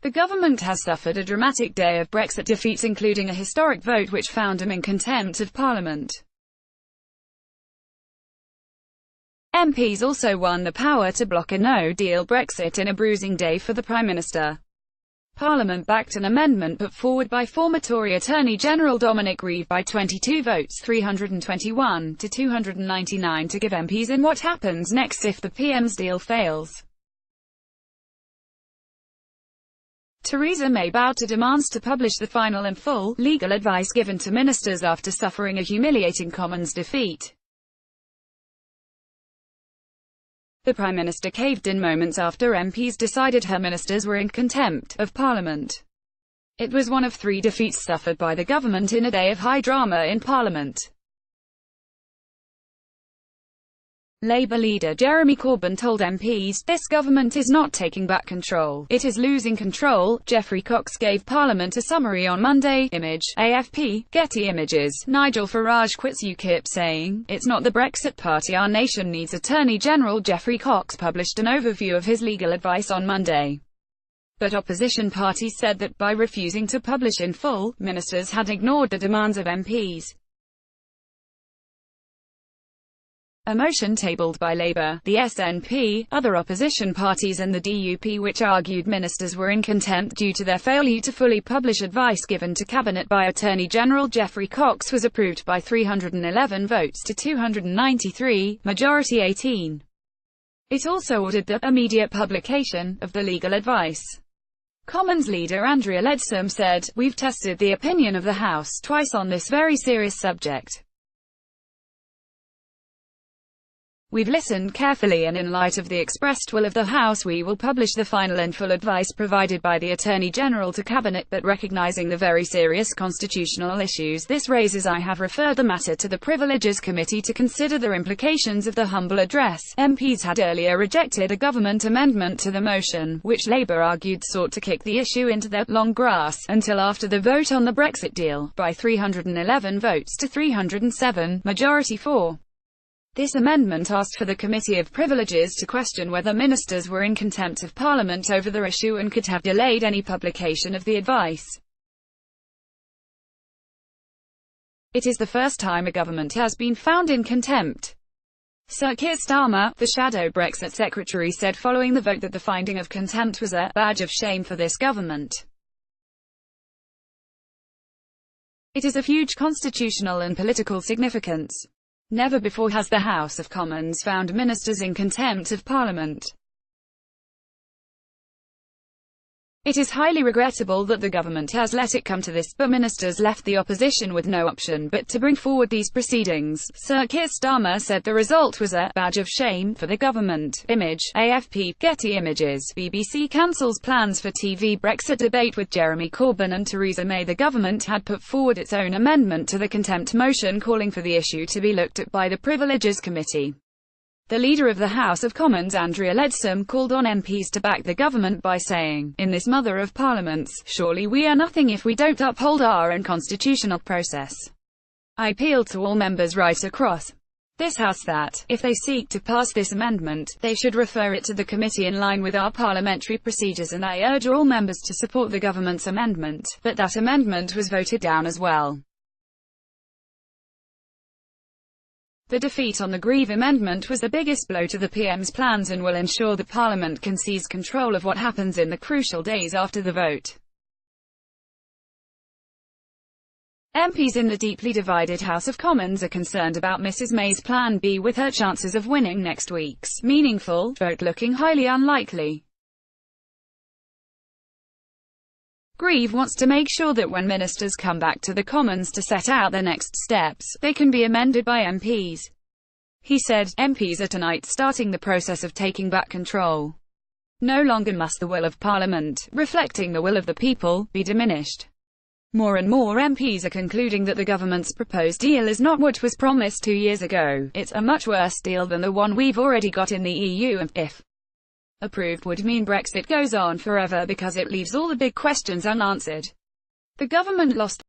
The government has suffered a dramatic day of Brexit defeats, including a historic vote which found them in contempt of Parliament. MPs also won the power to block a no-deal Brexit in a bruising day for the Prime Minister. Parliament backed an amendment put forward by former Tory Attorney General Dominic Grieve by 22 votes 321 to 299 to give MPs in what happens next if the PM's deal fails. Theresa May bowed to demands to publish the final and full legal advice given to ministers after suffering a humiliating Commons defeat. The Prime Minister caved in moments after MPs decided her ministers were in contempt of Parliament. It was one of 3 defeats suffered by the government in a day of high drama in Parliament. Labour leader Jeremy Corbyn told MPs, "This government is not taking back control, it is losing control." Geoffrey Cox gave Parliament a summary on Monday. Image, AFP, Getty Images. Nigel Farage quits UKIP saying, "It's not the Brexit party our nation needs." Attorney General Geoffrey Cox published an overview of his legal advice on Monday. But opposition parties said that by refusing to publish in full, ministers had ignored the demands of MPs. A motion tabled by Labour, the SNP, other opposition parties and the DUP, which argued ministers were in contempt due to their failure to fully publish advice given to Cabinet by Attorney General Geoffrey Cox, was approved by 311 votes to 293, majority 18. It also ordered the immediate publication of the legal advice. Commons leader Andrea Leadsom said, "We've tested the opinion of the House twice on this very serious subject. We've listened carefully, and in light of the expressed will of the House, we will publish the final and full advice provided by the Attorney General to Cabinet, but recognising the very serious constitutional issues this raises, I have referred the matter to the Privileges Committee to consider the implications of the humble address." MPs had earlier rejected a government amendment to the motion, which Labour argued sought to kick the issue into the long grass until after the vote on the Brexit deal, by 311 votes to 307, majority 4. This amendment asked for the Committee of Privileges to question whether ministers were in contempt of Parliament over the issue and could have delayed any publication of the advice. It is the first time a government has been found in contempt. Sir Keir Starmer, the shadow Brexit secretary, said following the vote that the finding of contempt was a badge of shame for this government. It is of huge constitutional and political significance. Never before has the House of Commons found ministers in contempt of Parliament. It is highly regrettable that the government has let it come to this, but ministers left the opposition with no option but to bring forward these proceedings. Sir Keir Starmer said the result was a badge of shame for the government. Image, AFP, Getty Images. BBC cancels plans for TV Brexit debate with Jeremy Corbyn and Theresa May. The government had put forward its own amendment to the contempt motion calling for the issue to be looked at by the Privileges Committee. The Leader of the House of Commons, Andrea Leadsom, called on MPs to back the government by saying, "In this mother of parliaments, surely we are nothing if we don't uphold our own constitutional process. I appeal to all members right across this House that, if they seek to pass this amendment, they should refer it to the committee in line with our parliamentary procedures, and I urge all members to support the government's amendment." But that amendment was voted down as well. The defeat on the Grieve Amendment was the biggest blow to the PM's plans and will ensure that Parliament can seize control of what happens in the crucial days after the vote. MPs in the deeply divided House of Commons are concerned about Mrs May's Plan B, with her chances of winning next week's meaningful vote looking highly unlikely. Grieve wants to make sure that when ministers come back to the Commons to set out their next steps, they can be amended by MPs. He said, "MPs are tonight starting the process of taking back control. No longer must the will of Parliament, reflecting the will of the people, be diminished. More and more MPs are concluding that the government's proposed deal is not what was promised 2 years ago. It's a much worse deal than the one we've already got in the EU, and if approved would mean Brexit goes on forever because it leaves all the big questions unanswered." The government lost